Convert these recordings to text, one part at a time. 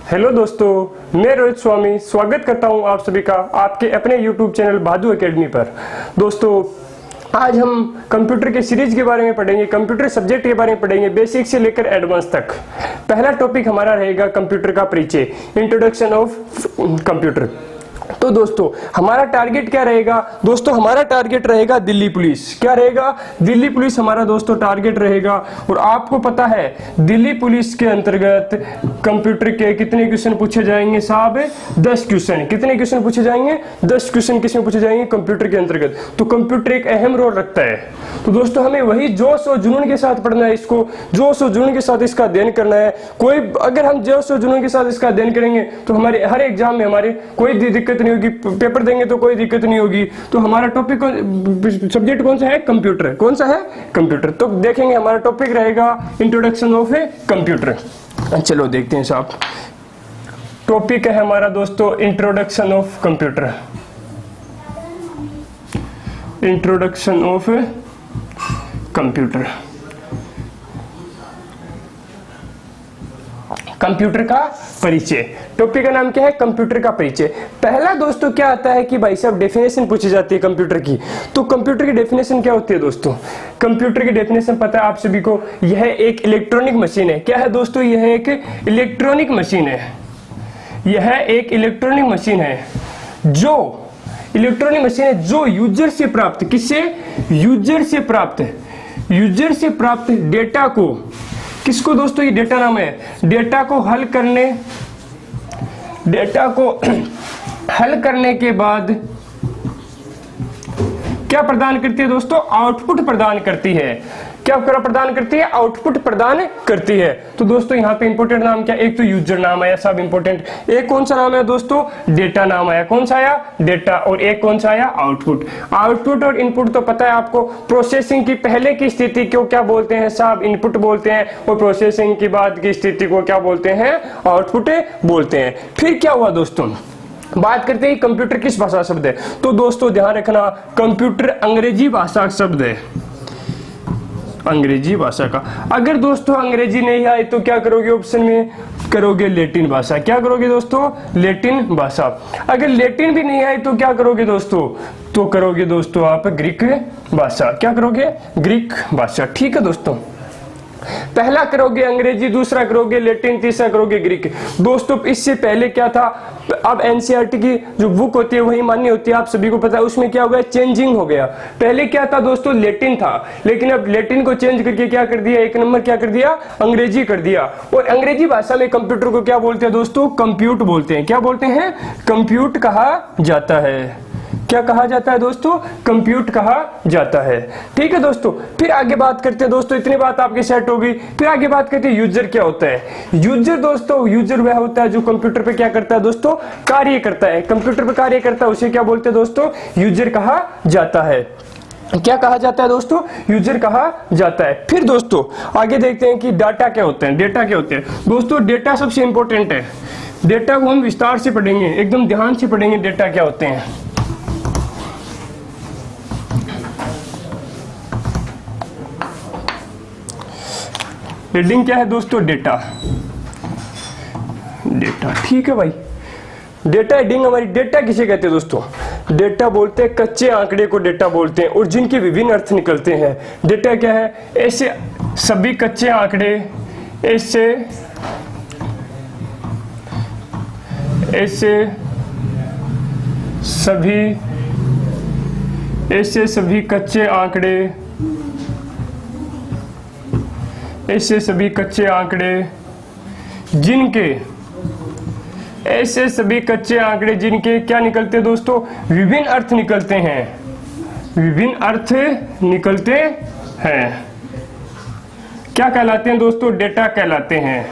Hello दोस्तों, मैं रोहित स्वामी स्वागत करता हूं आप सभी का आपके अपने YouTube चैनल भादु एकेडमी पर। दोस्तों, आज हम कंप्यूटर के सीरीज के बारे में पढ़ेंगे, कंप्यूटर सब्जेक्ट के बारे में पढ़ेंगे, बेसिक से लेकर एडवांस तक। पहला टॉपिक हमारा रहेगा कंप्यूटर का परिचय, इंट्रोडक्शन ऑफ कंप्यूटर। तो दोस्तों, हमारा टारगेट क्या रहेगा? दोस्तों, हमारा टारगेट रहेगा दिल्ली पुलिस। क्या रहेगा? दिल्ली पुलिस हमारा दोस्तों टारगेट रहेगा। और आपको पता है दिल्ली पुलिस के अंतर्गत कंप्यूटर के कितने क्वेश्चन पूछे जाएंगे साहब? 10 क्वेश्चन। कितने क्वेश्चन पूछे जाएंगे? 10 क्वेश्चन किसमें पूछे जाएंगे? कंप्यूटर के अंतर्गत। तो कंप्यूटर एक अहम रोल रखता है। तो दोस्तों, हमें वही जोश और जुनून के साथ पढ़ना है, इसको जोश और जुनून के साथ इसका अध्ययन करना है। अगर हम जोश और जुनून के साथ इसका अध्ययन करेंगे तो हमारे हर एग्जाम में हमारे कोई दिक्कत नहीं होगी, पेपर देंगे तो कोई दिक्कत नहीं होगी। तो हमारा टॉपिक सब्जेक्ट कौन सा है? कंप्यूटर। कौन सा है? कंप्यूटर। तो देखेंगे हमारा टॉपिक रहेगा इंट्रोडक्शन ऑफ ए कंप्यूटर। चलो देखते हैं साहब, टॉपिक है हमारा दोस्तों introduction of computer. Introduction of computer, computer का परिचय। टॉपिक का नाम क्या है? कंप्यूटर का परिचय। पहला दोस्तों क्या आता है कि भाई साहब डेफिनेशन पूछी जाती है कंप्यूटर की। तो कंप्यूटर की डेफिनेशन क्या होती है दोस्तों? कंप्यूटर की डेफिनेशन पता है आप सभी को, यह एक इलेक्ट्रॉनिक मशीन है। क्या है दोस्तों? यह एक इलेक्ट्रॉनिक मशीन है। यह एक इलेक्ट्रॉनिक मशीन है जो इलेक्ट्रॉनिक मशीन है जो यूजर से प्राप्त, किससे? यूजर से प्राप्त, यूजर से प्राप्त डेटा को, किसको दोस्तों? ये डेटा नाम है। डेटा को हल करने के बाद क्या प्रदान करती है दोस्तों? आउटपुट प्रदान करती है। क्या प्रदान करती है? आउटपुट प्रदान करती है। तो दोस्तों यहाँ पे इंपोर्टेंट नाम क्या? एक तो यूजर नाम आया, सब इंपोर्टेंट। एक कौन सा नाम है दोस्तों? डेटा नाम आया। कौन सा आया? डेटा। और एक कौन सा आया? आउटपुट। आउटपुट और इनपुट तो पता है आपको। प्रोसेसिंग की पहले की स्थिति को क्या बोलते हैं साहब? इनपुट बोलते हैं। और प्रोसेसिंग की बाद की स्थिति को क्या बोलते हैं? आउटपुट बोलते हैं। फिर क्या हुआ दोस्तों? बात करते हैं कंप्यूटर किस भाषा शब्द है। तो दोस्तों ध्यान रखना, कंप्यूटर अंग्रेजी भाषा का शब्द है। अंग्रेजी भाषा का। अगर दोस्तों अंग्रेजी नहीं आए तो क्या करोगे? ऑप्शन में करोगे लैटिन भाषा। क्या करोगे दोस्तों? लैटिन भाषा। अगर लैटिन भी नहीं आए तो क्या करोगे दोस्तों? तो करोगे दोस्तों आप ग्रीक भाषा। क्या करोगे? ग्रीक भाषा। ठीक है दोस्तों, पहला करोगे अंग्रेजी, दूसरा करोगे लैटिन, तीसरा करोगे ग्रीक। दोस्तों इससे पहले क्या था? अब एनसीईआरटी की जो बुक होती है वही मान्य होती है, आप सभी को पता है। उसमें क्या हो गया? चेंजिंग हो गया। पहले क्या था दोस्तों? लैटिन था, लेकिन अब लैटिन को चेंज करके क्या कर दिया? एक नंबर क्या कर दिया? अंग्रेजी कर दिया। और अंग्रेजी भाषा में कंप्यूटर को क्या बोलते हैं दोस्तों? कंप्यूट बोलते हैं। क्या बोलते हैं? कंप्यूट कहा जाता है। क्या कहा जाता है दोस्तों? कंप्यूट कहा जाता है। ठीक है दोस्तों, फिर आगे बात करते हैं दोस्तों। इतनी बात आपकी सेट होगी। फिर आगे बात करते हैं यूजर क्या होता है। यूजर दोस्तों, यूजर वह होता है जो कंप्यूटर पे क्या करता है दोस्तों? कार्य करता है। कंप्यूटर पे कार्य करता है, उसे क्या बोलते हैं दोस्तों? यूजर कहा जाता है। क्या कहा जाता है दोस्तों? यूजर कहा जाता है। फिर दोस्तों आगे देखते हैं कि डाटा क्या होते हैं। डेटा क्या होते हैं दोस्तों? डेटा सबसे इंपॉर्टेंट है। डेटा को हम विस्तार से पढ़ेंगे, एकदम ध्यान से पढ़ेंगे डेटा क्या होते हैं। हेडिंग क्या है दोस्तों? डेटा। डेटा, ठीक है भाई। डेटा हेडिंग हमारी। डेटा किसे कहते हैं दोस्तों? डेटा बोलते हैं कच्चे आंकड़े को डेटा बोलते हैं, और जिनके विभिन्न अर्थ निकलते हैं। डेटा क्या है? ऐसे सभी कच्चे आंकड़े, ऐसे सभी कच्चे आंकड़े, ऐसे सभी कच्चे आंकड़े जिनके क्या निकलते हैं दोस्तों? विभिन्न अर्थ निकलते हैं। विभिन्न अर्थ निकलते हैं। क्या कहलाते हैं दोस्तों? डेटा कहलाते हैं।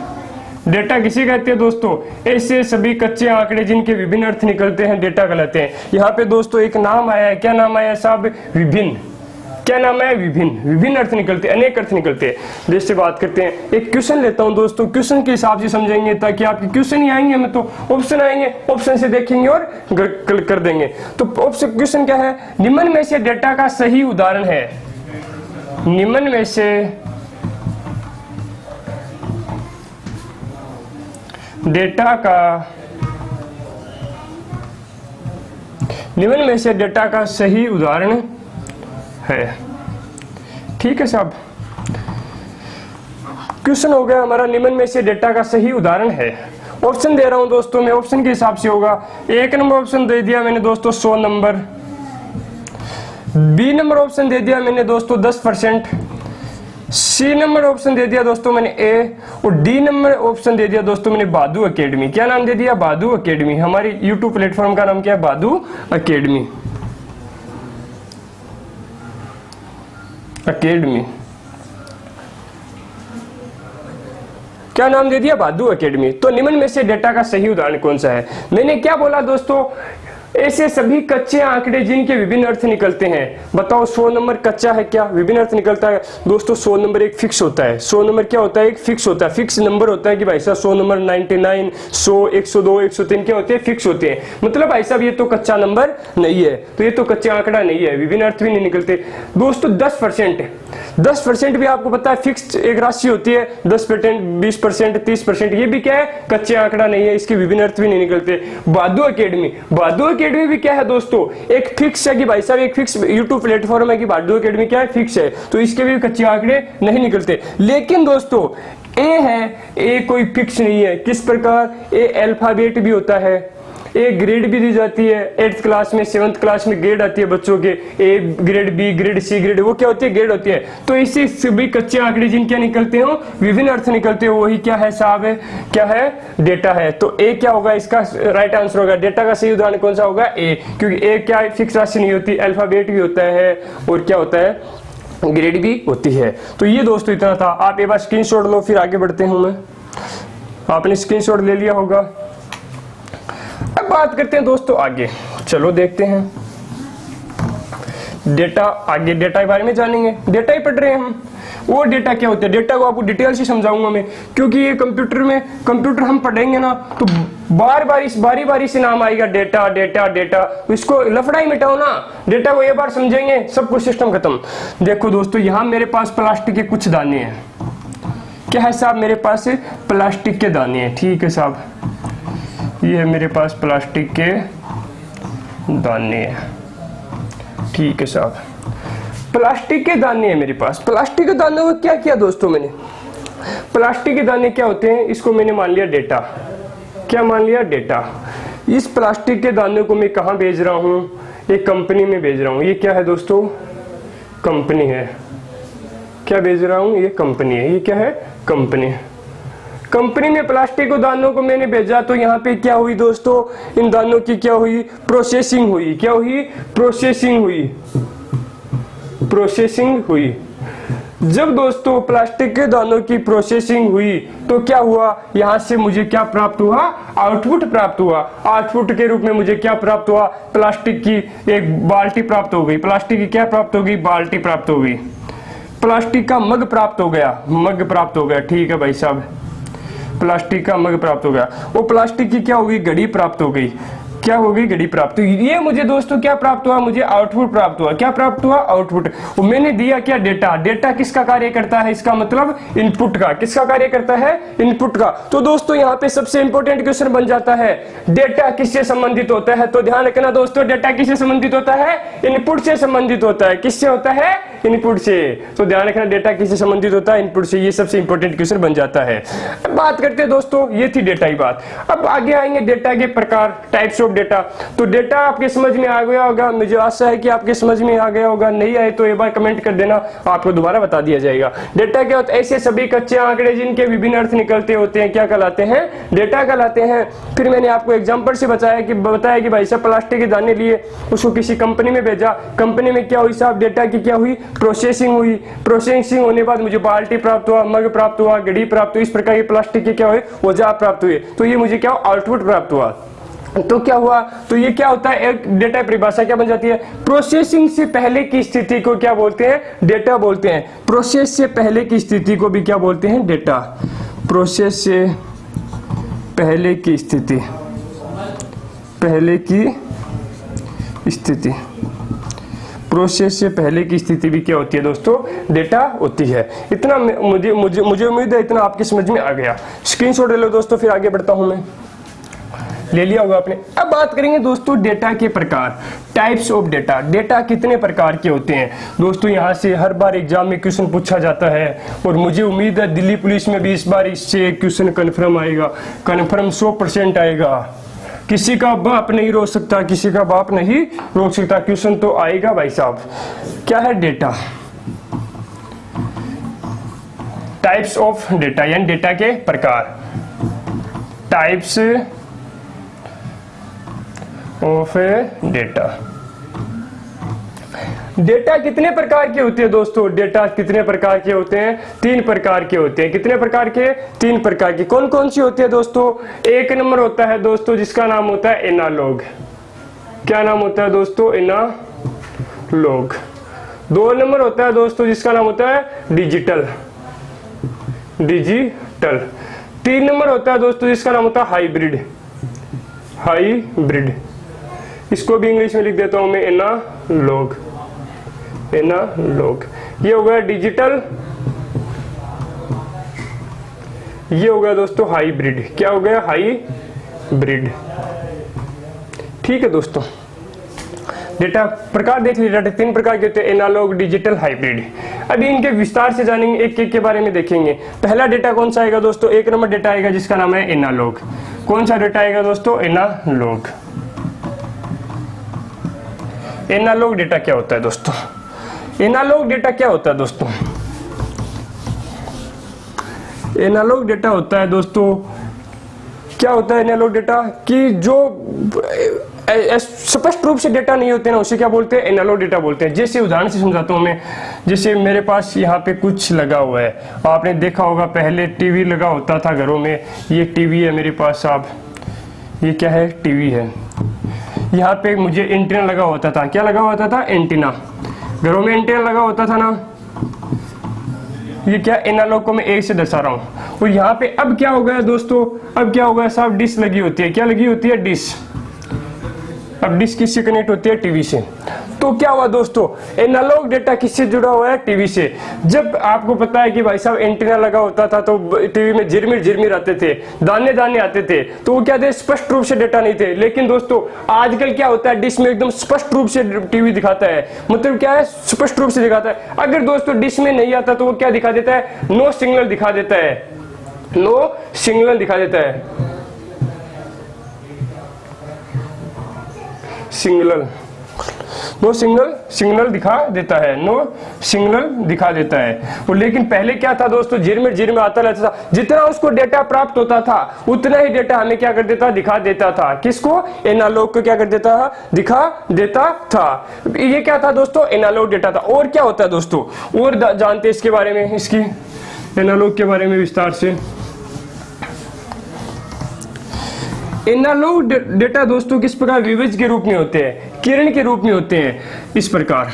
डेटा किसे कहते हैं दोस्तों? ऐसे सभी कच्चे आंकड़े जिनके विभिन्न अर्थ निकलते हैं, डेटा कहलाते हैं। यहाँ पे दोस्तों एक नाम आया है। क्या नाम आया साहब? विभिन्न। क्या नाम है? विभिन्न। विभिन्न अर्थ निकलते, अनेक अर्थ निकलते हैं। जैसे बात करते हैं, एक क्वेश्चन लेता हूं दोस्तों, क्वेश्चन के हिसाब से समझेंगे ताकि आपके क्वेश्चन ही आएंगे, हमें तो ऑप्शन आएंगे, ऑप्शन से देखेंगे और कर देंगे। तो ऑप्शन क्वेश्चन क्या है? निम्न में से डेटा का सही उदाहरण है। निम्न में से डेटा का निम्न में से डेटा का सही उदाहरण है। ठीक है साहब, क्वेश्चन हो गया हमारा निम्न में से डेटा का सही उदाहरण है। ऑप्शन दे रहा हूं दोस्तों मैं, ऑप्शन के हिसाब से होगा। एक नंबर ऑप्शन दे दिया मैंने दोस्तों 100 नंबर, बी नंबर ऑप्शन दे दिया मैंने दोस्तों 10%, सी नंबर ऑप्शन दे दिया दोस्तों मैंने ए, और डी नंबर ऑप्शन दे दिया दोस्तों मैंने बादू अकेडमी। क्या नाम दे दिया? बादू अकेडमी। हमारी यूट्यूब प्लेटफॉर्म का नाम क्या है? बादू अकेडमी। क्या नाम दे दिया? बादू अकेडमी। तो निम्न में से डेटा का सही उदाहरण कौन सा है? मैंने क्या बोला दोस्तों? ऐसे सभी कच्चे आंकड़े जिनके विभिन्न अर्थ निकलते हैं। बताओ 100 नंबर कच्चा है क्या? विभिन्न अर्थ निकलता है दोस्तों। 100 नंबर एक फिक्स होता है। 100 नंबर क्या होता है? एक फिक्स होता है, फिक्स नंबर होता है कि भाई साहब 100 नंबर 99, 100, 102, 103 क्या होते हैं? फिक्स होते हैं। मतलब भाई साहब ये तो कच्चा नंबर नहीं है, तो ये तो कच्चा आंकड़ा नहीं है, विभिन्न अर्थ भी नहीं निकलते दोस्तों। 10% भी आपको पता है फिक्स एक राशि होती है। 10%, 20%, 30%, ये भी क्या है? कच्चे आंकड़ा नहीं है, इसके विभिन्न अर्थ भी नहीं निकलते। बादू अकेडमी भी क्या है दोस्तों? एक फिक्स है कि भाई साहब एक फिक्स यूट्यूब प्लेटफॉर्म है कि बादू अकेडमी क्या है? फिक्स है, तो इसके भी कच्चे आंकड़े नहीं निकलते। लेकिन दोस्तों ए है, ए कोई फिक्स नहीं है। किस प्रकार? ए अल्फाबेट भी होता है, ए ग्रेड भी दी जाती है। 8th क्लास में, 7th क्लास में ग्रेड आती है बच्चों के, A grade, B grade, C grade, वो क्या होती है? ग्रेड होती है। तो इसी सभी कच्चे आंकड़े जिनके निकलते हो, विभिन्न अर्थ निकलते हो, वही क्या है साहब? क्या है? डेटा है। तो ए क्या होगा? इसका राइट आंसर होगा। डेटा का सही उदाहरण कौन सा होगा? ए, क्योंकि ए क्या है? फिक्स राशि नहीं होती, अल्फाबेट भी होता है, और क्या होता है? ग्रेड भी होती है। तो ये दोस्तों इतना था। आप एक बार स्क्रीनशॉट लो, फिर आगे बढ़ते हूं मैं। आपने स्क्रीनशॉट ले लिया होगा। अब बात करते हैं दोस्तों आगे। चलो देखते हैं डेटा। आगे डेटा के बारे में जानेंगे। डेटा ही पढ़ रहे हैं हम। वो डेटा क्या होता है? डेटा को आपको डिटेल से समझाऊंगा मैं, क्योंकि ये कंप्यूटर हम पढ़ेंगे ना तो बारी से नाम आएगा डेटा डेटा डेटा। इसको लफड़ा ही मिटाओ ना, डेटा को एक बार समझेंगे सब कुछ सिस्टम खत्म। देखो दोस्तों, यहां मेरे पास प्लास्टिक के कुछ दाने हैं। क्या है साहब? मेरे पास प्लास्टिक के दाने हैं। ठीक है साहब, ये है मेरे पास प्लास्टिक के दाने हैं। ठीक है साहब, प्लास्टिक के दाने हैं मेरे पास। प्लास्टिक के दानों को क्या किया दोस्तों मैंने? प्लास्टिक के दाने क्या होते हैं? इसको मैंने मान लिया डेटा। क्या मान लिया? डेटा। इस प्लास्टिक के दानों को मैं कहां भेज रहा हूं? एक कंपनी में भेज रहा हूं। ये क्या है दोस्तों? कंपनी है। क्या भेज रहा हूं? ये कंपनी है। ये क्या है? कंपनी। कंपनी में प्लास्टिक के दानों को मैंने भेजा, तो यहाँ पे क्या हुई दोस्तों? इन दानों की क्या हुई? प्रोसेसिंग हुई। क्या हुई? प्रोसेसिंग हुई। जब दोस्तों प्लास्टिक के दानों की प्रोसेसिंग हुई तो क्या हुआ? यहां से मुझे क्या प्राप्त हुआ? आउटपुट प्राप्त हुआ। आउटपुट के रूप में मुझे क्या प्राप्त हुआ? प्लास्टिक की एक बाल्टी प्राप्त हो गई। प्लास्टिक की क्या प्राप्त होगी? बाल्टी प्राप्त हो गई। प्लास्टिक का मग प्राप्त हो गया। ठीक है भाई साहब, प्लास्टिक का मग प्राप्त हो गया। वो प्लास्टिक की क्या होगी? घड़ी प्राप्त हो गई। क्या हो गई? घड़ी प्राप्त हुई। ये मुझे दोस्तों क्या प्राप्त हुआ? मुझे आउटपुट प्राप्त हुआ। क्या प्राप्त हुआ? आउटपुट। मैंने दिया क्या? डेटा। डेटा किसका कार्य करता है? इसका मतलब इनपुट का। किसका कार्य करता है? इनपुट का। तो दोस्तों यहाँ पे सबसे इंपॉर्टेंट क्वेश्चन बन जाता है, डेटा किससे संबंधित होता है? तो ध्यान रखना दोस्तों, डेटा किससे संबंधित होता है? इनपुट से संबंधित होता है। किससे होता है? इनपुट से। तो ध्यान रखना, डेटा किससे संबंधित होता है? इनपुट से। ये सबसे इंपॉर्टेंट क्वेश्चन बन जाता है। बात करते हैं दोस्तों, ये थी डेटा की बात। अब आगे आएंगे डेटा के प्रकार, टाइप्स ऑफ डेटा। तो डेटा आपके समझ में आ गया होगा, मुझे आशा है कि आपके समझ में आ गया होगा। नहीं आए तो एक बार कमेंट कर देना, आपको दोबारा बता दिया जाएगा। डेटा क्या होता है? ऐसे सभी कच्चे आंकड़े जिनके विभिन्न अर्थ निकलते होते हैं, क्या कहलाते हैं? डेटा कहलाते हैं। फिर मैंने आपको एग्जांपल से बताया कि भाई साहब प्लास्टिक के दाने लिए, उसको किसी कंपनी में भेजा। कंपनी में क्या हुई साहब? डेटा की क्या हुई? प्रोसेसिंग हुई। प्रोसेसिंग होने के बाद मुझे बाल्टी प्राप्त हुआ, मग प्राप्त हुआ, घड़ी प्राप्त हुई। इस प्रकार के प्लास्टिक के क्या हुए? औजार प्राप्त हुए। तो ये मुझे क्या आउटपुट प्राप्त हुआ। तो क्या हुआ? तो ये क्या होता है? एक डेटा परिभाषा क्या बन जाती है? प्रोसेसिंग से पहले की स्थिति को क्या बोलते हैं? डेटा बोलते हैं। प्रोसेस से पहले की स्थिति को भी क्या बोलते हैं? डेटा। प्रोसेस से पहले की स्थिति, प्रोसेस से पहले की स्थिति भी क्या होती है दोस्तों, डेटा होती है। इतना मुझे मुझे मुझे उम्मीद है इतना आपकी समझ में आ गया। स्क्रीनशॉट ले लो दोस्तों, फिर आगे बढ़ता हूं मैं। ले लिया होगा आपने। अब बात करेंगे दोस्तों डेटा के प्रकार, टाइप्स ऑफ डेटा। डेटा कितने प्रकार के होते हैं दोस्तों, यहाँ से हर बार एग्जाम में क्वेश्चन पूछा जाता है और मुझे उम्मीद है दिल्ली पुलिस में भी इस बार इससे क्वेश्चन कन्फर्म आएगा, कन्फर्म 100% आएगा। किसी का बाप नहीं रोक सकता, किसी का बाप नहीं रोक सकता, क्वेश्चन तो आएगा भाई साहब। क्या है डेटा? टाइप्स ऑफ डेटा यानी डेटा के प्रकार, टाइप्स ऑफ डेटा। डेटा कितने प्रकार के होते हैं दोस्तों? डेटा कितने प्रकार के होते हैं? 3 प्रकार के होते हैं। कितने प्रकार के? 3 प्रकार के। कौन कौन सी होती है दोस्तों? 1 नंबर होता है दोस्तों जिसका नाम होता है एनालॉग। क्या नाम होता है दोस्तों? एनालॉग। 2 नंबर होता है दोस्तों जिसका नाम होता है डिजिटल। 3 नंबर होता है दोस्तों जिसका नाम होता है हाइब्रिड। इसको भी इंग्लिश में लिख देता हूं मैं, एनालॉग। ये हो गया डिजिटल, ये हो गया दोस्तों हाइब्रिड। क्या हो गया? हाइब्रिड। ठीक है दोस्तों, डेटा प्रकार देख लीजिए। डेटा 3 प्रकार के होते हैं, एनालॉग, डिजिटल, हाइब्रिड। अभी इनके विस्तार से जानेंगे, एक एक के बारे में देखेंगे। पहला डेटा कौन सा आएगा दोस्तों? 1 नंबर डेटा आएगा जिसका नाम है एनालॉग। कौन सा डेटा आएगा दोस्तों? एनालॉग। एनालॉग डेटा क्या होता है दोस्तों? एनालॉग डेटा क्या होता है दोस्तों? एनालॉग डेटा होता है दोस्तों, क्या होता है एनालॉग डेटा? कि जो स्पष्ट रूप से डेटा नहीं होते ना, उसे क्या बोलते हैं? एनालॉग डेटा बोलते हैं। जैसे उदाहरण से समझाता हूं मैं। जैसे मेरे पास यहाँ पे कुछ लगा हुआ है, आपने देखा होगा पहले टीवी लगा होता था घरों में। ये टीवी है मेरे पास साहब, ये क्या है? टीवी है। यहाँ पे मुझे एंटीना लगा होता था। क्या लगा होता था? एंटीना। घरों में एंटीना लगा होता था ना। ये क्या? एनालॉग को मैं एक से दर्शा रहा हूँ। और यहाँ पे अब क्या हो गया दोस्तों? अब क्या हो गया साहब? डिश लगी होती है। क्या लगी होती है? डिश। अब डिश किससे कनेक्ट होती है? टीवी से। तो क्या हुआ दोस्तों? एनालॉग डेटा किससे जुड़ा हुआ है? टीवी से। जब आपको पता है कि भाई साहब एंटीना लगा होता था तो टीवी में झिरमिर आते थे, दाने दाने आते थे, तो वो क्या थे? स्पष्ट रूप से डेटा नहीं थे। लेकिन दोस्तों आजकल क्या होता है? डिश में एकदम स्पष्ट रूप से टीवी दिखाता है। मतलब क्या है? स्पष्ट रूप से दिखाता है। अगर दोस्तों डिश में नहीं आता तो वो क्या दिखा देता है? नो सिग्नल दिखा देता है। नो सिग्नल दिखा देता है। सिग्नल दिखा देता है। नो सिग्नल दिखा देता है। और लेकिन पहले क्या था दोस्तों? झिरमिर आता रहता था। जितना उसको डेटा प्राप्त होता था उतना ही डेटा हमें क्या कर देता? दिखा देता था। किसको? एनालॉग को क्या कर देता था? दिखा देता था। ये क्या था दोस्तों? एनालॉग डेटा था। और क्या होता है दोस्तों? और जानते हैं इसके बारे में, इसकी एनालॉग के बारे में विस्तार से। एनालॉग डेटा दोस्तों किस प्रकार? विभज के रूप में होते हैं, किरण के रूप में होते हैं। इस प्रकार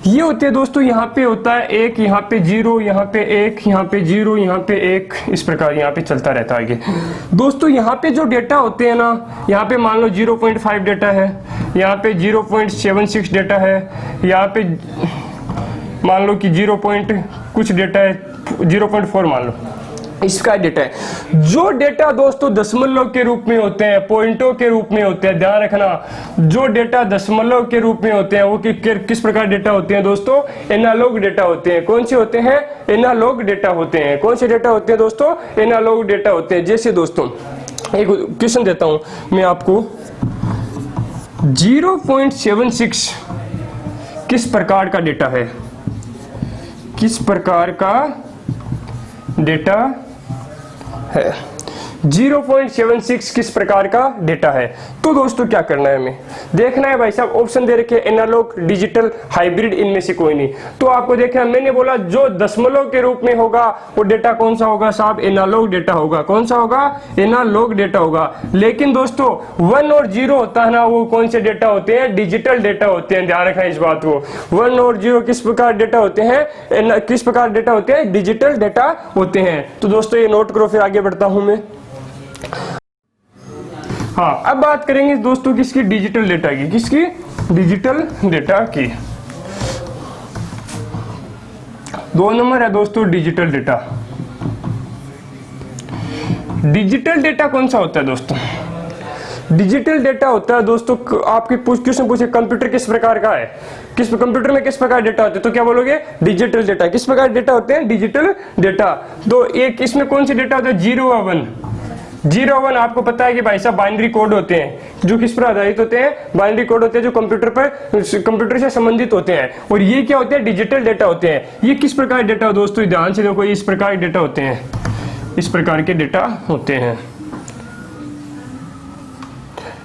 ये होते हैं दोस्तों। यहाँ पे होता है 1, यहाँ पे 0, यहाँ पे 1, यहाँ पे 0, यहाँ पे 1, इस प्रकार यहाँ पे चलता रहता है आगे। दोस्तों यहाँ पे जो डेटा होते हैं ना, यहाँ पे मान लो 0.5 डेटा है, यहाँ पे 0.76 डेटा है, यहाँ पे मान लो कि 0. कुछ डेटा है, 0.4 मान लो, इसका डेटा है। जो डेटा दोस्तों दशमलव के रूप में होते हैं, पॉइंटों के रूप में होते हैं, ध्यान रखना। जो डेटा दशमलव के रूप में होते हैं वो किस प्रकार डेटा होते हैं दोस्तों? एनालॉग डेटा होते हैं। कौन से होते हैं? एनालॉग डेटा होते हैं। कौन से डेटा होते हैं दोस्तों? एनालॉग डेटा होते हैं। जैसे दोस्तों एक क्वेश्चन देता हूं मैं आपको, 0.76 किस प्रकार का डेटा है? किस प्रकार का डेटा है? 0.76 किस प्रकार का डेटा है? तो दोस्तों क्या करना है हमें? देखना है भाई साहब, ऑप्शन दे रखे एनालॉग, डिजिटल, हाइब्रिड, इनमें से कोई नहीं। तो आपको देखना, मैंने बोला जो दशमलव के रूप में होगा वो डेटा कौन सा होगा साहब? एनालॉग डेटा होगा। कौन सा होगा? एनालॉग डेटा होगा। लेकिन दोस्तों 1 और 0 होता है ना, वो कौन से डेटा होते हैं? डिजिटल डेटा होते हैं। ध्यान रखना इस बात को। 1 और 0 किस प्रकार डेटा होते हैं? किस प्रकार डेटा होते हैं? डिजिटल डेटा होते हैं। तो दोस्तों ये नोट करो, फिर आगे बढ़ता हूं मैं। हाँ, अब बात करेंगे दोस्तों किसकी? डिजिटल डेटा की। किसकी? डिजिटल डेटा की। 2 नंबर है दोस्तों डिजिटल डेटा। डिजिटल डेटा कौन सा होता है दोस्तों? डिजिटल डेटा होता है दोस्तों, आपके क्वेश्चन पूछे कंप्यूटर किस प्रकार का है, किस कंप्यूटर में किस प्रकार डेटा होते हैं, तो क्या बोलोगे? Digital data. किस प्रकार डेटा होते हैं? Digital data. तो एक इसमें कौन सी डेटा होता है? 0 और 1। 0 और 1 आपको पता है कि भाई साहब बाइनरी कोड होते हैं, जो किस पर आधारित होते हैं? बाइनरी कोड होते हैं, जो कंप्यूटर से संबंधित होते हैं। और ये क्या होते हैं? डिजिटल डेटा होते हैं। ये किस प्रकार डेटा हो दोस्तों? ध्यान से देखो, इस प्रकार के डेटा होते हैं, इस प्रकार के डेटा होते हैं।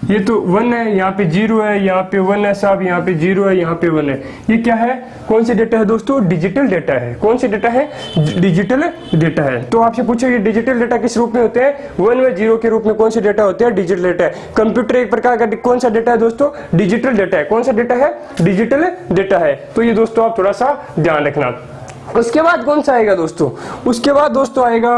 ये तो 1 है, यहाँ पे 0 है, यहाँ पे 1 है साहब, यहाँ पे 0 है, यहाँ पे 1 है। ये क्या है? कौन से डेटा है दोस्तों? डिजिटल डेटा है। कौन से डेटा है? डिजिटल डेटा है। तो आपसे पूछो ये डिजिटल डेटा किस रूप में होते हैं? 1 व 0 के रूप में कौन से डेटा होते हैं? डिजिटल डेटा है। कंप्यूटर एक प्रकार का कौन सा डेटा है दोस्तों? डिजिटल डेटा है। कौन सा डेटा है? डिजिटल डेटा है। तो ये दोस्तों आप थोड़ा सा ध्यान रखना। उसके बाद कौन सा आएगा दोस्तों? उसके बाद दोस्तों आएगा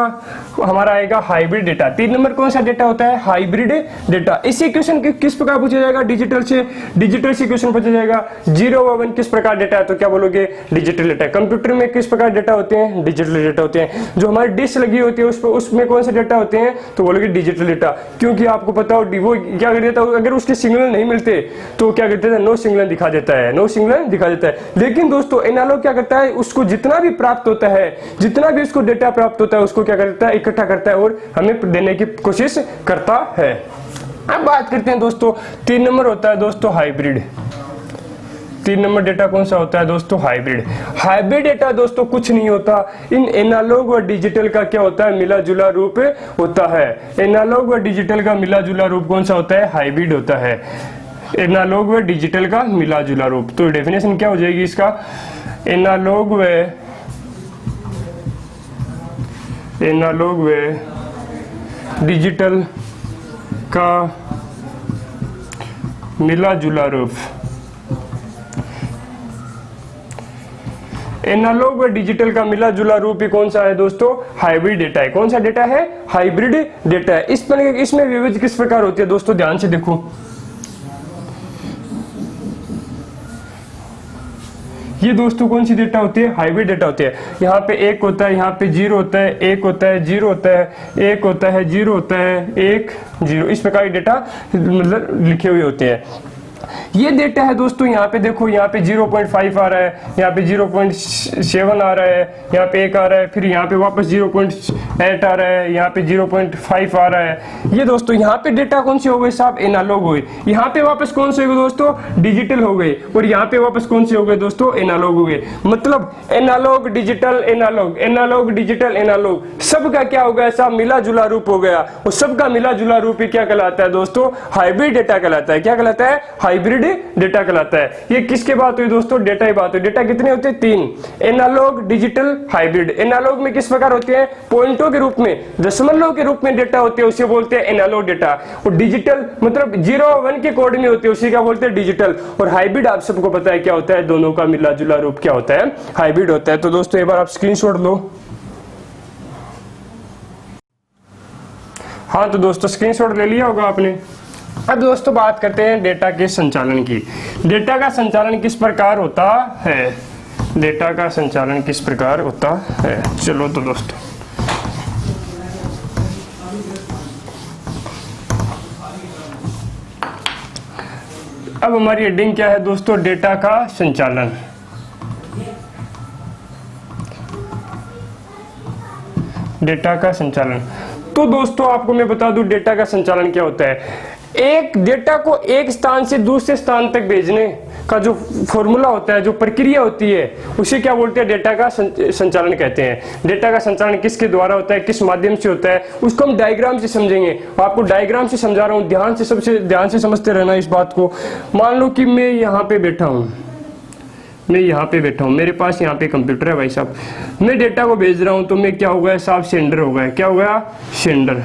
हमारा आएगा हाइब्रिड डेटा। 3 नंबर कौन सा डेटा होता है? Hybrid data. इसी क्वेश्चन किस प्रकार पूछा जाएगा? डिजिटल से क्वेश्चन पूछा जाएगा। 0 और 1 किस प्रकार डेटा है, तो क्या बोलोगे? Digital data. कंप्यूटर में किस प्रकार डेटा होते हैं? डिजिटल डेटा होते हैं। जो हमारी डिश लगी होती है उसमें कौन से डेटा होते हैं, तो बोलोगे डिजिटल डेटा। क्योंकि आपको पता हो वो क्या कर देता है, अगर उसके सिग्नल नहीं मिलते तो क्या कर देता है? नो सिग्नल दिखा देता है, नो सिग्नल दिखा देता है। लेकिन दोस्तों एनालॉग क्या करता है? उसको जितना भी प्राप्त होता है, जितना भी उसको डेटा प्राप्त होता है, उसको क्या करता है? इकट्ठा करता है और हमें देने की कोशिश करता है। अब बात करते हैं दोस्तों, 3 नंबर होता है दोस्तों हाइब्रिड। 3 नंबर डेटा कौन सा होता है दोस्तों? हाइब्रिड। हाइब्रिड डेटा दोस्तों कुछ नहीं होता, इन एनालॉग और डिजिटल का क्या होता है? मिला जुला रूप होता है। एनालॉग और डिजिटल का मिला जुला रूप कौन सा होता है? हाइब्रिड होता है। एनालॉग व डिजिटल का मिला जुला रूप। तो डेफिनेशन क्या हो जाएगी इसका? एनालॉग व डिजिटल का मिला जुला रूप। एनालॉग व डिजिटल का मिला जुला रूप ही कौन सा है दोस्तों? हाइब्रिड डेटा है। कौन सा डेटा है? हाइब्रिड डेटा है। इसमें विविध किस प्रकार होती है दोस्तों? ध्यान से देखो, ये दोस्तों कौन सी डेटा होती है? हाइब्रिड डेटा होती है। यहाँ पे 1 होता है, यहाँ पे 0 होता है, 1 होता है, 0 होता है, 1 होता है, 0 होता है, 1 0, इस प्रकार के डेटा मतलब लिखे हुए होते हैं। ये डेटा है दोस्तों, यहाँ पे देखो, यहाँ पे 0.5 आ रहा है, यहाँ पे 0.7 आ रहा है, यहाँ पे 1 आ रहा है, फिर यहाँ पे वापस 0.8 आ रहा है, यहाँ पे 0.5 आ रहा है। ये दोस्तों यहाँ पे डेटा कौन से हो गए साहब? एनालॉग हो गए। यहाँ पे वापस कौन से हो गए दोस्तों? डिजिटल हो गए। और यहाँ पे वापस कौन से हो गए दोस्तों? एनालॉग हो गए। मतलब analogue digital analogue, analogue digital analogue, सबका क्या हो गया साहब? मिला जुला रूप हो गया। और सबका मिला जुला रूप ही क्या कहलाता है दोस्तों? हाइब्रिड डेटा कहलाता है। क्या कहलाता है? हाइब्रिड डेटा कहलाता है। ये किसके बात हुई दोस्तों? डेटा की बात हुई। डेटा कितने होते हैं? 3, एनालॉग डिजिटल हाइब्रिड। एनालॉग में किस प्रकार होते हैं? पॉइंटों के रूप में, दशमलव के रूप में डेटा होते हैं, उसे बोलते हैं एनालॉग डेटा। और डिजिटल मतलब 0 और 1 के कोड में होते हैं, उसी क्या बोलते हैं? डिजिटल। और हाइब्रिड आप सबको पता है क्या होता है? दोनों का मिला जुला रूप क्या होता है? हाइब्रिड होता है। तो दोस्तों एक बार आप स्क्रीनशॉट लो। हाँ तो दोस्तों स्क्रीनशॉट ले लिया होगा आपने। अब दोस्तों बात करते हैं डेटा के संचालन की। डेटा का संचालन किस प्रकार होता है? डेटा का संचालन किस प्रकार होता है? चलो तो दोस्तों अब हमारी हेडिंग क्या है दोस्तों? डेटा का संचालन। डेटा का संचालन। तो दोस्तों आपको मैं बता दूं डेटा का संचालन क्या होता है। एक डेटा को एक स्थान से दूसरे स्थान तक भेजने का जो फॉर्मूला होता है, जो प्रक्रिया होती है, उसे क्या बोलते हैं? डेटा का संचालन कहते हैं। डेटा का संचालन किसके द्वारा होता है, किस माध्यम से होता है, उसको हम डायग्राम से समझेंगे। आपको डायग्राम से समझा रहा हूँ, ध्यान से सबसे ध्यान से समझते रहना इस बात को। मान लो कि मैं यहाँ पे बैठा हूँ, मैं यहाँ पे बैठा हूँ, मेरे पास यहाँ पे कंप्यूटर है भाई साहब, मैं डेटा को भेज रहा हूँ, तो मैं क्या हो गया साहब? सेंडर हो गया। क्या हो गया? सेंडर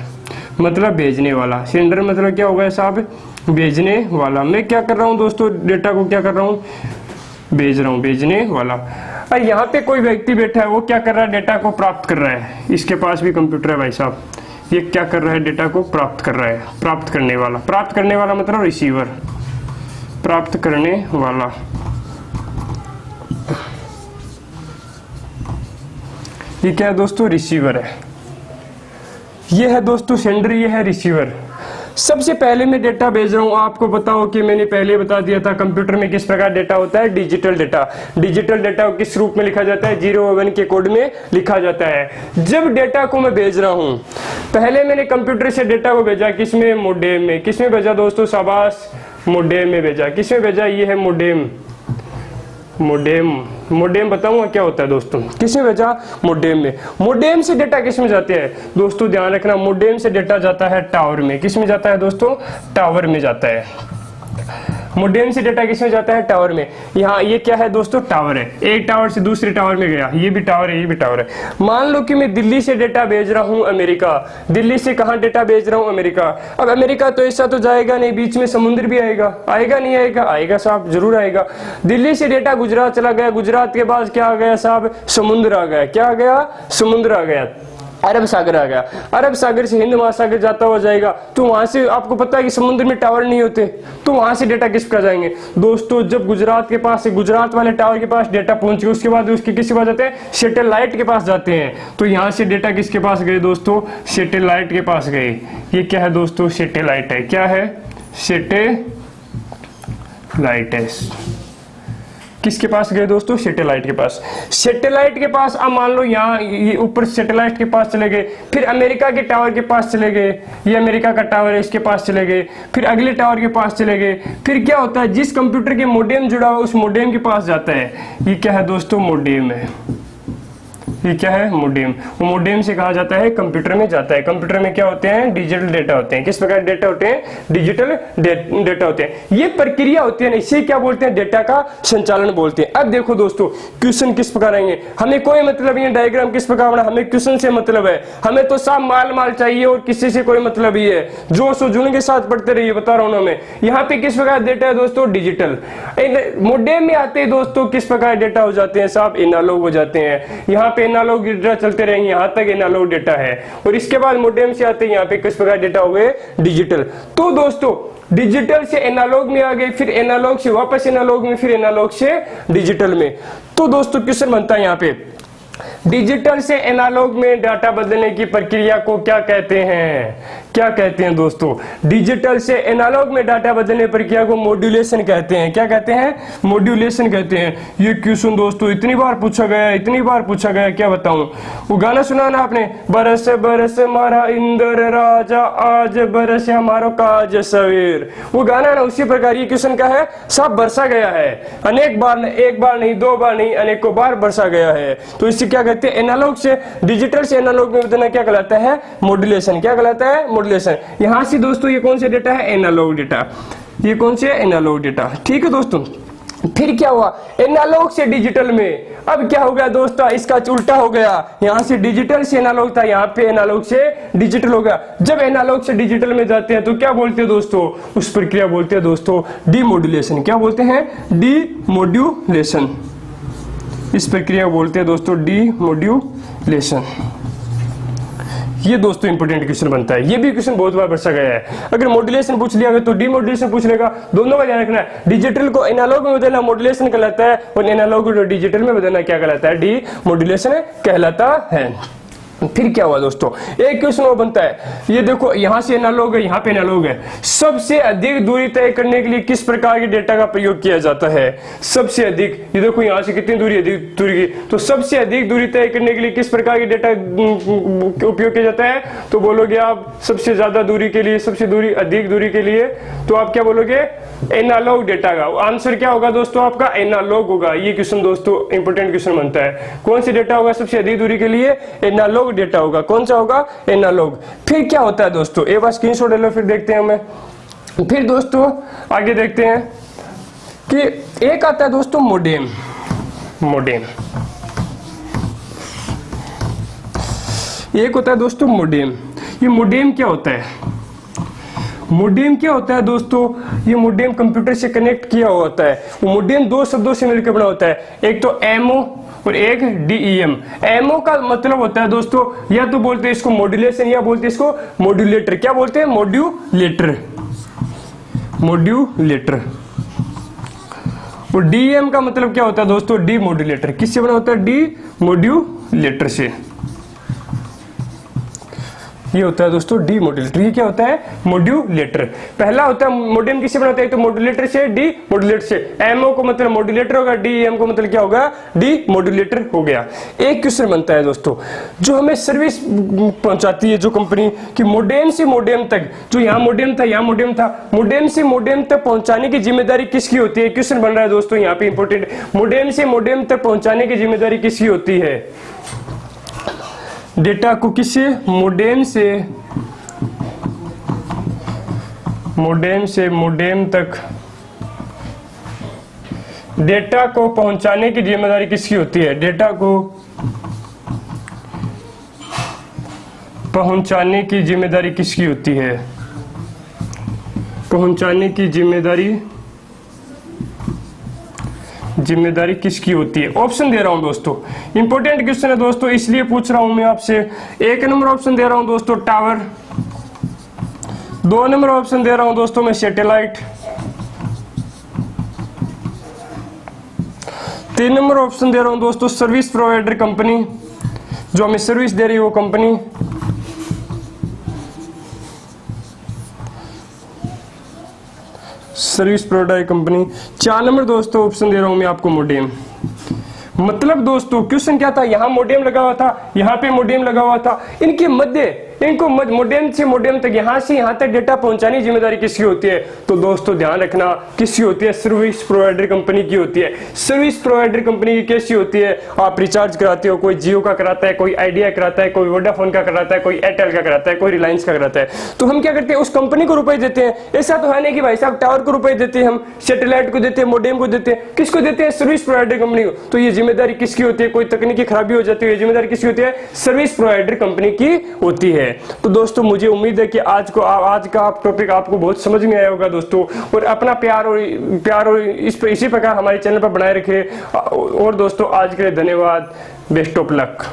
मतलब भेजने वाला। सेंडर मतलब क्या हो गया साहब? भेजने वाला। मैं क्या कर रहा हूँ दोस्तों? डेटा को क्या कर रहा हूँ? भेज रहा हूँ, भेजने वाला। और यहाँ पे कोई व्यक्ति बैठा है, वो क्या कर रहा है? डेटा को प्राप्त कर रहा है। इसके पास भी कंप्यूटर है भाई साहब, ये क्या कर रहा है? डेटा को प्राप्त कर रहा है। प्राप्त करने वाला, प्राप्त करने वाला मतलब रिसीवर। प्राप्त करने वाला। ये क्या है दोस्तों? रिसीवर है। ये है दोस्तों सेंडर, ये है रिसीवर। सबसे पहले मैं डेटा भेज रहा हूं, आपको बताओ कि मैंने पहले बता दिया था कंप्यूटर में किस प्रकार डेटा होता है, डिजिटल डेटा। डिजिटल डेटा को किस रूप में लिखा जाता है? 0 और 1 के कोड में लिखा जाता है। जब डेटा को मैं भेज रहा हूं, पहले मैंने कंप्यूटर से डेटा को भेजा, किसमें? मोडेम में। किसमें भेजा दोस्तों? शाबाश, मोडेम में भेजा। किसमें भेजा? ये है मोडेम। मोडेम बताऊंगा क्या होता है दोस्तों। किसमें भेजा? मोडेम में। मोडेम से डेटा किसमें जाते हैं दोस्तों? ध्यान रखना, मोडेम से डेटा जाता है टावर में। किसमें जाता है दोस्तों? टावर में जाता है। मोडेम से डेटा किसमें जाता है? टावर में। यहाँ ये क्या है दोस्तों? टावर है। एक टावर से दूसरे टावर में गया, ये भी टावर है, ये भी टावर है। मान लो कि मैं दिल्ली से डेटा भेज रहा हूँ अमेरिका। दिल्ली से कहाँ डेटा भेज रहा हूँ? अमेरिका। अब अमेरिका तो ऐसा तो जाएगा नहीं, बीच में समुद्र भी आएगा। आएगा नहीं आएगा? आएगा साहब, जरूर आएगा। दिल्ली से डेटा गुजरात चला गया, गुजरात के बाद क्या आ गया साहब? समुद्र आ गया। क्या आ गया? समुद्र आ गया। अरब सागर आ गया। अरब सागर से हिंद महासागर जाता हुआ जाएगा, तो वहां से आपको पता है कि समुद्र में टावर नहीं होते, तो वहां से डेटा किस पर जाएंगे दोस्तों? जब गुजरात के पास से, गुजरात वाले टावर के पास डेटा पहुंच गया, उसके बाद उसके किसके पास जाते हैं? सैटेलाइट के पास जाते हैं। तो यहाँ से डेटा किसके पास गए दोस्तों? सैटेलाइट के पास गए। ये क्या है दोस्तों? सैटेलाइट है। क्या है? सैटेलाइट है। किसके पास गए दोस्तों? सैटेलाइट के पास। सैटेलाइट के पास, अब मान लो यहाँ ये ऊपर सैटेलाइट के पास चले गए, फिर अमेरिका के टावर के पास चले गए, ये अमेरिका का टावर है, इसके पास चले गए, फिर अगले टावर के पास चले गए। फिर क्या होता है? जिस कंप्यूटर के मोडेम जुड़ा हुआ उस मोडेम के पास जाता है। ये क्या है दोस्तों? मोडेम है। ये क्या है? मोडेम। वो मोडेम से कहा जाता है? कंप्यूटर में जाता है। कंप्यूटर में क्या होते हैं? डिजिटल डेटा होते हैं। किस प्रकार डेटा होते हैं? डिजिटल डेटा होते हैं। ये प्रक्रिया होती है, इसे क्या बोलते हैं? डेटा का संचालन बोलते हैं। अब देखो दोस्तों, क्वेश्चन किस प्रकार आएंगे, हमें कोई मतलब नहीं, डायग्राम किस प्रकार बना, हमें क्वेश्चन से मतलब है। हमें तो सब माल चाहिए और किसी से कोई मतलब ही है। जो सो जुन के साथ पढ़ते रहिए, बता रहा हूं ना मैं। यहाँ पे किस प्रकार डेटा है दोस्तों? डिजिटल। मोडेम में आते हैं दोस्तों, किस प्रकार डेटा हो जाते हैं साहब? एनालॉग हो जाते हैं। यहाँ पे एनालॉग डेटा चलते रहेंगे, यहाँ तक एनालॉग डेटा है। और इसके बाद मोडेम से आते हैं, यहाँ पे किस प्रकार डेटा हो गए? डिजिटल। तो दोस्तों डिजिटल से एनालॉग में आ गए, फिर एनालॉग से वापस एनालॉग में, फिर एनालॉग से डिजिटल में। तो दोस्तों क्वेश्चन बनता है यहाँ पे, डिजिटल से एनालॉग में डाटा बदलने की प्रक्रिया को क्या कहते हैं? क्या कहते हैं दोस्तों? डिजिटल से एनालॉग में डाटा बदलने की प्रक्रिया को मॉड्यूलेशन कहते हैं। क्या कहते हैं? मॉड्यूलेशन कहते हैं। ये क्वेश्चन दोस्तों इतनी बार पूछा गया, इतनी बार पूछा गया, क्या बताऊं। वो गाना सुना ना आपने, बरस बरस मारा इंद्र राजा, आज बरस हमारा काज सवेर। वो गाना ना उसी प्रकार ये क्वेश्चन का है साहब, बरसा गया है अनेक बार, एक बार नहीं, दो बार नहीं, अनेकों बार बरसा गया है। तो इससे क्या कहते हैं? एनालॉग से डिजिटल से एनालॉग में बदलना क्या कहलाता है? मॉड्यूलेशन। क्या कहलाता है? मॉड्यूलेशन। यहां से दोस्तों ये कौन से डेटा है? Analogue data. ये कौन से? Analogue data. ठीक है दोस्तों। फिर क्या हुआ? एनालॉग से डिजिटल में अब क्या हो गया दोस्तों? इसका उल्टा हो गया। यहां से डिजिटल से एनालॉग था, यहाँ पे एनालॉग से डिजिटल हो गया। जब एनालॉग से डिजिटल में जाते हैं तो क्या बोलते हैं दोस्तों? उस प्रक्रिया बोलते हैं दोस्तों डीमॉड्यूलेशन। क्या बोलते हैं? डीमॉड्यूलेशन। इस प्रक्रिया को बोलते हैं दोस्तों डीमॉड्यूलेशन। ये दोस्तों इंपोर्टेंट क्वेश्चन बनता है। ये भी क्वेश्चन बहुत बार पूछा गया है। अगर मॉड्यूलेशन पूछ लिया तो डीमॉड्यूलेशन पूछ लेगा। दोनों का ध्यान रखना है। डिजिटल को एनालॉग में बदलना मॉड्यूलेशन कहलाता है, और एनालॉग को डिजिटल में बदलना क्या कहलाता है? डीमॉड्यूलेशन कहलाता है। फिर क्या हुआ दोस्तों? एक क्वेश्चन वो बनता है, ये देखो यहां से एनालॉग है, यहाँ पे एनालॉग है। सबसे अधिक दूरी तय करने के लिए किस प्रकार के डेटा का प्रयोग किया जाता है? सबसे अधिक, ये देखो यहां से कितनी दूरी, अधिक दूरी की, तो सबसे अधिक दूरी तय करने के लिए किस प्रकार के डेटा उपयोग किया जाता है? तो बोलोगे आप सबसे ज्यादा दूरी के लिए, सबसे दूरी अधिक दूरी के लिए, तो आप क्या बोलोगे? एनालॉग डेटा का आंसर क्या होगा दोस्तों? आपका एनालॉग होगा। ये क्वेश्चन दोस्तों इंपोर्टेंट क्वेश्चन बनता है। कौन सी डेटा होगा सबसे अधिक दूरी के लिए? एनालॉग डेटा होगा। कौन सा होगा? एनालॉग। फिर क्या होता है दोस्तों? एक बार स्क्रीनशॉट ले लो, फिर देखते हैं हमें। फिर दोस्तों आगे देखते हैं कि एक आता है दोस्तों मोडेम। मोडेम एक होता है दोस्तों मोडेम। ये मोडेम क्या होता है? मोडेम क्या होता है दोस्तों? ये मोडेम कंप्यूटर से कनेक्ट किया हुआ होता है। वो मोडेम दो शब्दों से मिलकर बना होता है, एक तो एमओ और एक डीईएम। एमओ का मतलब होता है दोस्तों, या तो बोलते हैं इसको मॉड्यूलेशन, या बोलते हैं इसको मॉड्यूलेटर। क्या बोलते हैं? मॉड्यूलेटर। मॉड्यूलेटर। और डीएम का मतलब क्या होता है दोस्तों, डी मॉड्यूलेटर। किससे बना होता है, डी मॉड्यूलेटर से। ये होता है दोस्तों डी मॉड्यूलेटर। ये क्या होता है, मॉड्यूलेटर। पहला होता है मोडेम, किससे बनाते हैं, तो मॉड्यूलेटर से, डी मॉड्यूलेटर से। एमओ को मतलब मॉड्यूलेटर होगा, डीएम को मतलब क्या होगा, डी मॉड्यूलेटर हो गया। एक क्वेश्चन बनता है दोस्तों, जो हमें सर्विस पहुंचाती है जो कंपनी की, मोडेम से मोडेम तक, जो यहाँ मोडेम था यहाँ मोडेम था, मोडेम से मोडेम तक पहुंचाने की जिम्मेदारी किसकी होती है। क्वेश्चन बन रहा है दोस्तों यहाँ पे इंपॉर्टेंट, मोडेम से मोडेम तक पहुंचाने की जिम्मेदारी किसकी होती है। डेटा को किससे, मोडेम से मोडेम तक डेटा को पहुंचाने की जिम्मेदारी किसकी होती है। डेटा को पहुंचाने की जिम्मेदारी किसकी होती है, पहुंचाने की जिम्मेदारी किसकी होती है। ऑप्शन दे रहा हूं दोस्तों, इंपॉर्टेंट क्वेश्चन है दोस्तों, इसलिए पूछ रहा हूं मैं आपसे। एक नंबर ऑप्शन दे रहा हूं दोस्तों टावर, 2 नंबर ऑप्शन दे रहा हूं दोस्तों मैं सैटेलाइट, 3 नंबर ऑप्शन दे रहा हूं दोस्तों सर्विस प्रोवाइडर कंपनी, जो हमें सर्विस दे रही है वो company, service provider company. 4 number दोस्तों ऑप्शन दे रहा हूं मैं आपको मोडेम। मतलब दोस्तों क्वेश्चन क्या था, यहां मोडेम लगा हुआ था, यहां पे मोडेम लगा हुआ था, इनके मध्य, इनको मोडेम से मोडेम तक, यहां से यहां तक डेटा पहुंचाने की जिम्मेदारी किसकी होती है। तो दोस्तों ध्यान रखना किसकी होती है, सर्विस प्रोवाइडर कंपनी की होती है। सर्विस प्रोवाइडर कंपनी की कैसी होती है, आप रिचार्ज कराते हो, कोई जियो का कराता है, कोई आइडिया कराता है, कोई वोडाफोन का कराता है, कोई एयरटेल का कराता है, कोई रिलायंस का कराता है। तो हम क्या करते हैं, उस कंपनी को रुपए देते हैं। ऐसा तो है नहीं कि भाई साहब टावर को रुपए देते हैं, हम सैटेलाइट को देते हैं, मोडेम को देते हैं, किसको देते हैं, सर्विस प्रोवाइडर कंपनी को। तो ये जिम्मेदारी किसकी होती है, कोई तकनीकी खराबी हो जाती है, जिम्मेदारी किसकी होती है, सर्विस प्रोवाइडर कंपनी की होती है। तो दोस्तों मुझे उम्मीद है कि आज का टॉपिक आपको बहुत समझ में आया होगा दोस्तों, और अपना प्यार और इसी प्रकार हमारे चैनल पर बनाए रखे। और दोस्तों आज के लिए धन्यवाद, बेस्ट ऑफ लक।